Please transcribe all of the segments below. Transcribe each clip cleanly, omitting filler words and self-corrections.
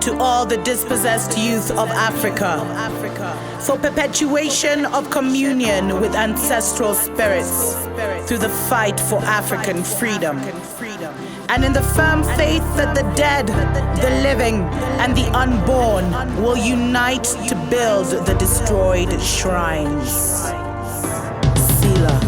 to all the dispossessed youth of Africa, for perpetuation of communion with ancestral spirits through the fight for African freedom, and in the firm faith that the dead, the living, and the unborn will unite to build the destroyed shrines. Selah.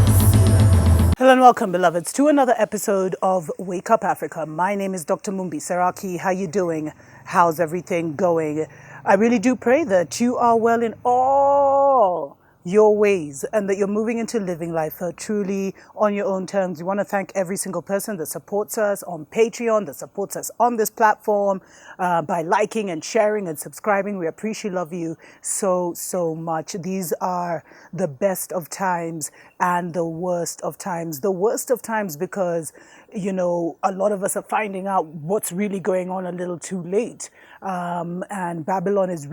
Hello and welcome, beloveds, to another episode of Wake Up Africa. My name is Dr. Mumbi Seraki. How you doing? How's everything going? I really do pray that you are well in all your ways and that you're moving into living life truly on your own terms. We want to thank every single person that supports us on Patreon, that supports us on this platform by liking and sharing and subscribing. We appreciate, love you so much. These are the best of times and the worst of times. The worst of times because, you know, a lot of us are finding out what's really going on a little too late. And Babylon is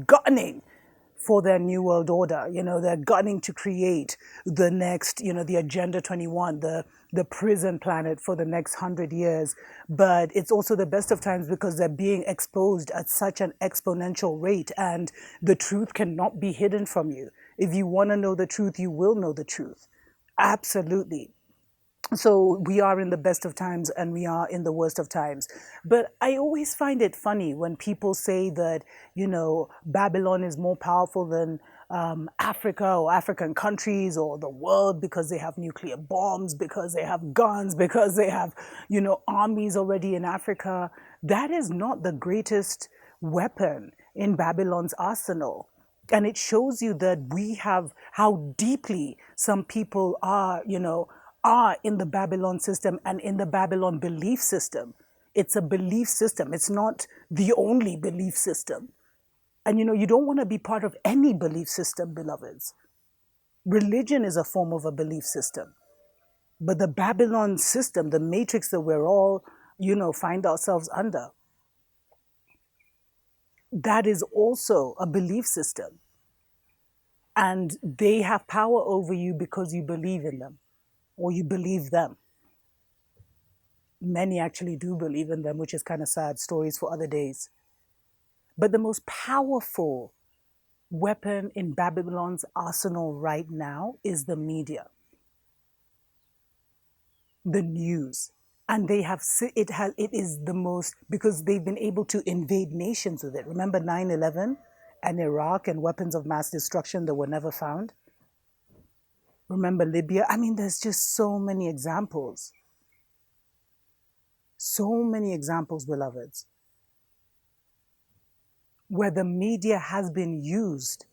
gunning for their new world order. You know, they're gunning to create the next, you know, the Agenda 21, the prison planet for the next 100 years. But it's also the best of times because they're being exposed at such an exponential rate, and the truth cannot be hidden from you. If you want to know the truth, you will know the truth. Absolutely. So we are in the best of times and we are in the worst of times. But I always find it funny when people say that, you know, Babylon is more powerful than Africa or African countries or the world because they have nuclear bombs, because they have guns, because they have, you know, armies already in Africa. That is not the greatest weapon in Babylon's arsenal. And it shows you that we have how deeply some people are, you know, are in the Babylon system and in the Babylon belief system. It's a belief system. It's not the only belief system. And you know, you don't want to be part of any belief system, beloveds. Religion is a form of a belief system. But the Babylon system, the matrix that we're all, you know, find ourselves under, that is also a belief system. And they have power over you because you believe in them. Or you believe them. Many actually do believe in them, which is kind of sad. Stories for other days. But the most powerful weapon in Babylon's arsenal right now is the media, the news. And it is the most, because they've been able to invade nations with it. Remember 9/11 and Iraq and weapons of mass destruction that were never found? Remember Libya? I mean, there's just so many examples. So many examples, beloveds, where the media has been used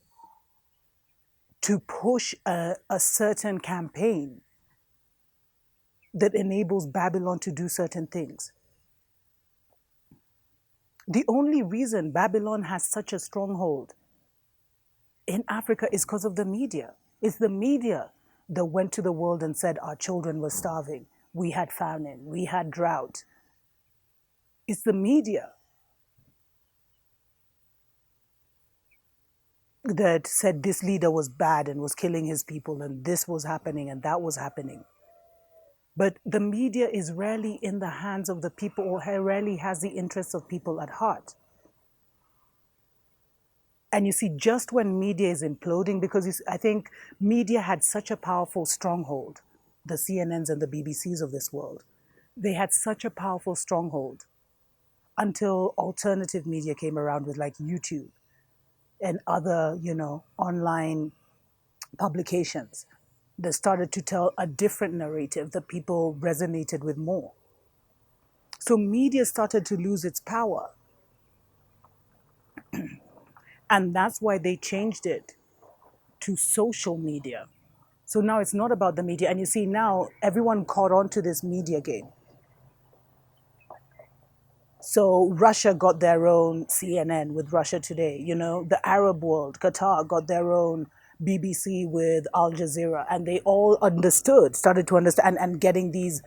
to push a certain campaign that enables Babylon to do certain things. The only reason Babylon has such a stronghold in Africa is because of the media. It's the media that went to the world and said our children were starving. We had famine. We had drought. It's the media that said this leader was bad and was killing his people and this was happening and that was happening. But the media is rarely in the hands of the people or rarely has the interests of people at heart. And you see, just when media is imploding, because I think media had such a powerful stronghold, the CNNs and the BBCs of this world, they had such a powerful stronghold until alternative media came around with like YouTube and other, you know, online publications that started to tell a different narrative that people resonated with more. So media started to lose its power. And that's why they changed it to social media. So now it's not about the media. And you see now everyone caught on to this media game. So Russia got their own CNN with Russia Today, you know, the Arab world, Qatar got their own BBC with Al Jazeera, and they all started to understand and getting these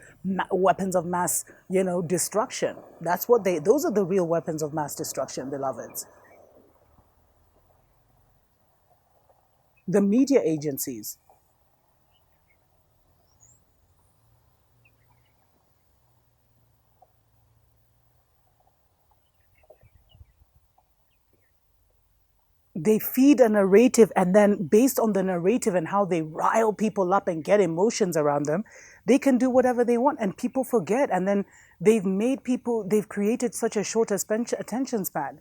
weapons of mass, you know, destruction. Those are the real weapons of mass destruction, beloveds. The media agencies. They feed a narrative, and then based on the narrative and how they rile people up and get emotions around them, they can do whatever they want, and people forget. And then they've created such a short attention span,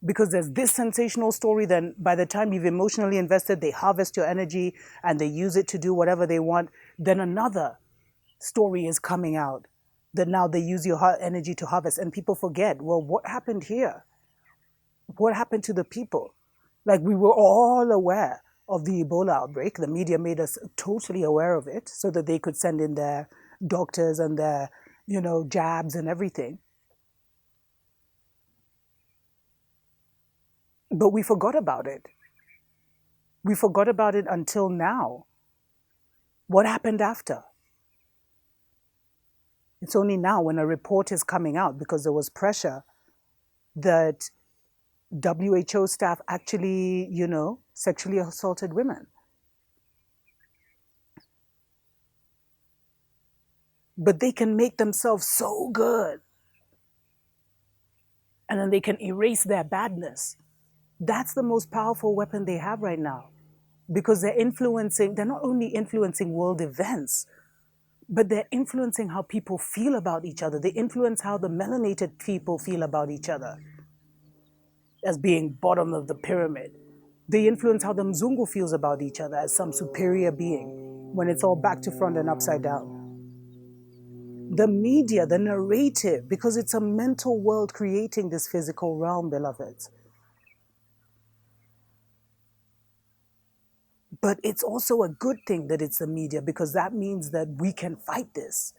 because there's this sensational story. Then by the time you've emotionally invested, they harvest your energy and they use it to do whatever they want. Then another story is coming out that now they use your energy to harvest, and people forget, well, what happened here? What happened to the people? Like, we were all aware of the Ebola outbreak. The media made us totally aware of it so that they could send in their doctors and their, jabs and everything. But we forgot about it. We forgot about it until now. What happened after? It's only now, when a report is coming out, because there was pressure, that WHO staff actually, sexually assaulted women. But they can make themselves so good, and then they can erase their badness. That's the most powerful weapon they have right now, because they're not only influencing world events, but they're influencing how people feel about each other. They influence how the melanated people feel about each other as being bottom of the pyramid. They influence how the Mzungu feels about each other as some superior being, when it's all back to front and upside down. The media, the narrative, because it's a mental world creating this physical realm, beloveds. But it's also a good thing that it's the media, because that means that we can fight this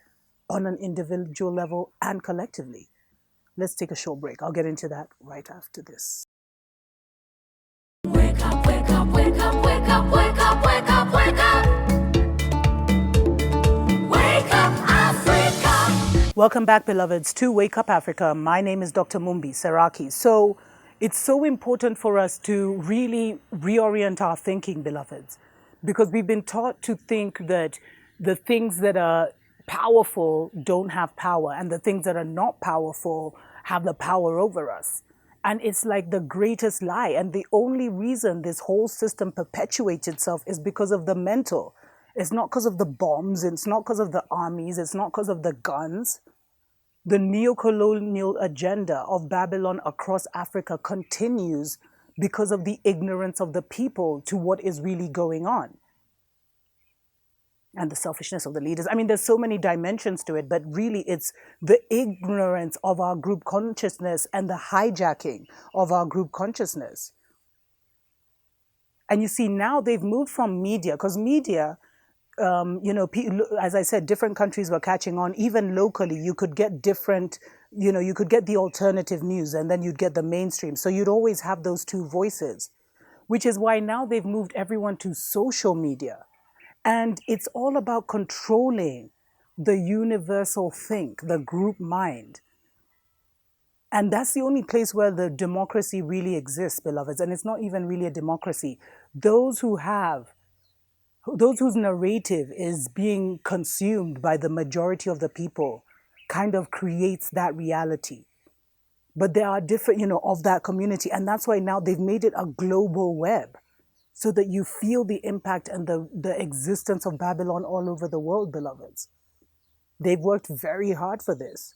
on an individual level and collectively. Let's take a short break. I'll get into that right after this. Wake up, wake up, wake up, wake up, wake up, wake up, wake up. Wake up, Africa. Welcome back, beloveds, to Wake Up Africa. My name is Dr. Mumbi Seraki. So it's so important for us to really reorient our thinking, beloveds, because we've been taught to think that the things that are powerful don't have power, and the things that are not powerful have the power over us. And it's like the greatest lie. And the only reason this whole system perpetuates itself is because of the mental. It's not because of the bombs. It's not because of the armies. It's not because of the guns. The neo-colonial agenda of Babylon across Africa continues because of the ignorance of the people to what is really going on. And the selfishness of the leaders. I mean, there's so many dimensions to it, but really it's the ignorance of our group consciousness and the hijacking of our group consciousness. And you see, now they've moved from media, because media, as I said, different countries were catching on. Even locally, you could get different, you could get the alternative news, and then you'd get the mainstream. So you'd always have those two voices, which is why now they've moved everyone to social media. And it's all about controlling the universal think, the group mind. And that's the only place where the democracy really exists, beloveds. And it's not even really a democracy. Those whose narrative is being consumed by the majority of the people kind of creates that reality. But there are different, of that community. And that's why now they've made it a global web, so that you feel the impact and the existence of Babylon all over the world, beloveds. They've worked very hard for this.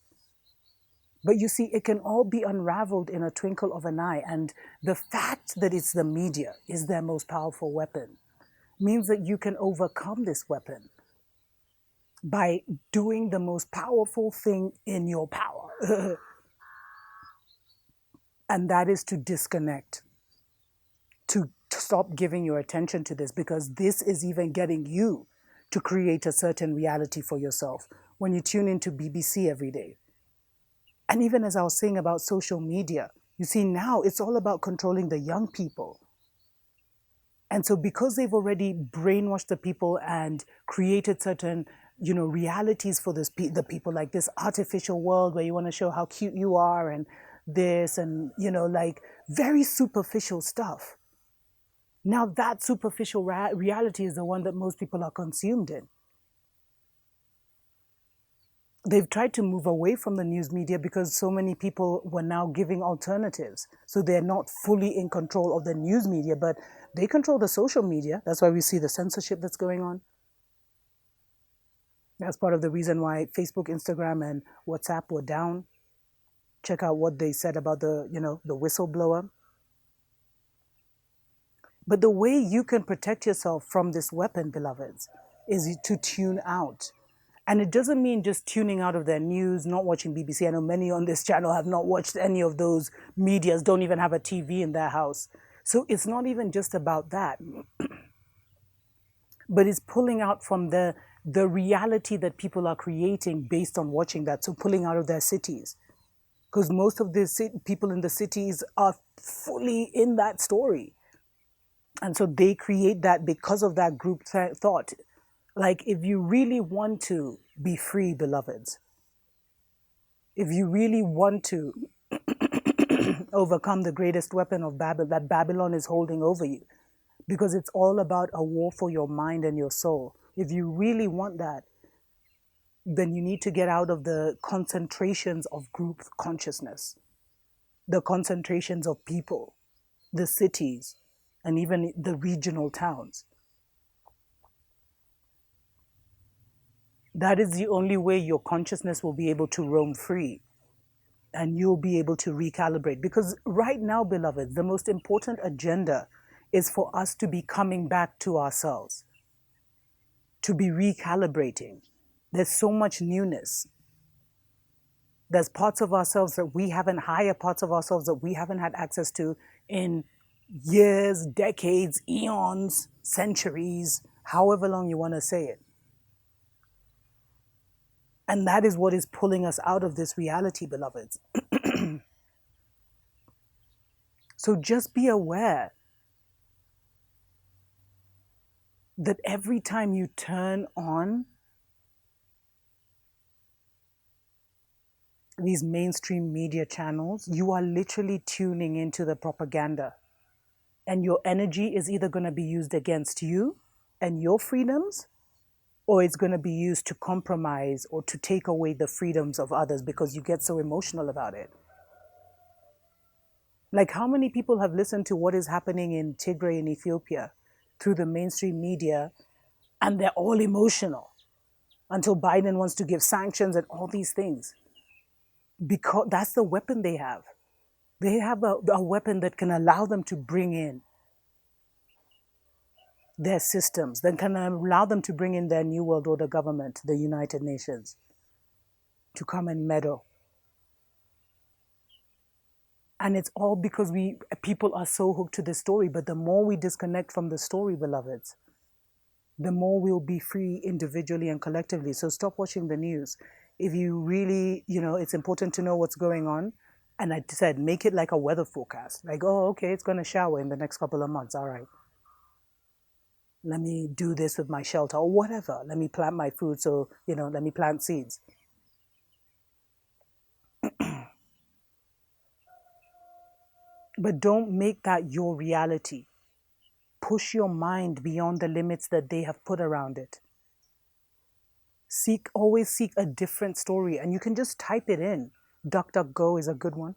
But you see, it can all be unraveled in a twinkle of an eye. And the fact that it's the media is their most powerful weapon means that you can overcome this weapon by doing the most powerful thing in your power. And that is to disconnect, to stop giving your attention to this, because this is even getting you to create a certain reality for yourself when you tune into BBC every day. And even as I was saying about social media, you see, now it's all about controlling the young people. And so because they've already brainwashed the people and created certain, realities for the people, like this artificial world where you want to show how cute you are and this and, like very superficial stuff. Now that superficial reality is the one that most people are consumed in. they've tried to move away from the news media because so many people were now giving alternatives. So they're not fully in control of the news media, but they control the social media. That's why we see the censorship that's going on. That's part of the reason why Facebook, Instagram, and WhatsApp were down. Check out what they said about the whistleblower. But the way you can protect yourself from this weapon, beloveds, is to tune out. And it doesn't mean just tuning out of their news, not watching BBC. I know many on this channel have not watched any of those medias, don't even have a TV in their house. So it's not even just about that, but it's pulling out from the reality that people are creating based on watching that. So pulling out of their cities, because most of the people in the cities are fully in that story. And so they create that because of that group thought. Like, if you really want to be free, beloveds, if you really want to overcome the greatest weapon of Babel that Babylon is holding over you, because it's all about a war for your mind and your soul. If you really want that, then you need to get out of the concentrations of group consciousness, the concentrations of people, the cities, and even the regional towns. That is the only way your consciousness will be able to roam free and you'll be able to recalibrate. Because right now, beloved, the most important agenda is for us to be coming back to ourselves, to be recalibrating. There's so much newness. There's parts of ourselves that we haven't, higher parts of ourselves that we haven't had access to in years, decades, eons, centuries, however long you want to say it. And that is what is pulling us out of this reality, beloveds. So just be aware that every time you turn on these mainstream media channels, you are literally tuning into the propaganda. And your energy is either going to be used against you and your freedoms, or it's going to be used to compromise or to take away the freedoms of others because you get so emotional about it. Like, how many people have listened to what is happening in Tigray in Ethiopia through the mainstream media, and they're all emotional until Biden wants to give sanctions and all these things? Because that's the weapon they have. They have a weapon that can allow them to bring in their systems, that can allow them to bring in their New World Order government, the United Nations, to come and meddle. And it's all because people are so hooked to the story. But the more we disconnect from the story, beloveds, the more we'll be free individually and collectively. So stop watching the news. If you really, it's important to know what's going on. And I said, make it like a weather forecast. Like, oh, okay, it's going to shower in the next couple of months. All right. Let me do this with my shelter or whatever. Let me plant my food. So, let me plant seeds. But don't make that your reality. Push your mind beyond the limits that they have put around it. Always seek a different story. And you can just type it in. DuckDuckGo is a good one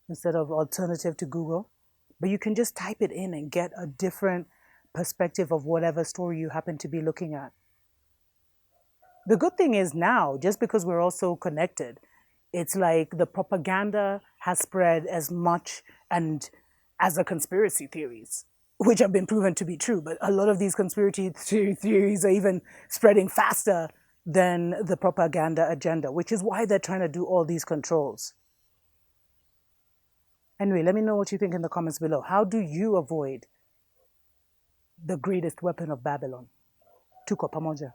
instead of alternative to Google. But you can just type it in and get a different perspective of whatever story you happen to be looking at. The good thing is now, just because we're all so connected, it's like the propaganda has spread as much and as the conspiracy theories, which have been proven to be true. But a lot of these conspiracy theories are even spreading faster than the propaganda agenda, which is why they're trying to do all these controls. Anyway, let me know what you think in the comments below. How do you avoid the greatest weapon of Babylon? Tuko pamoja.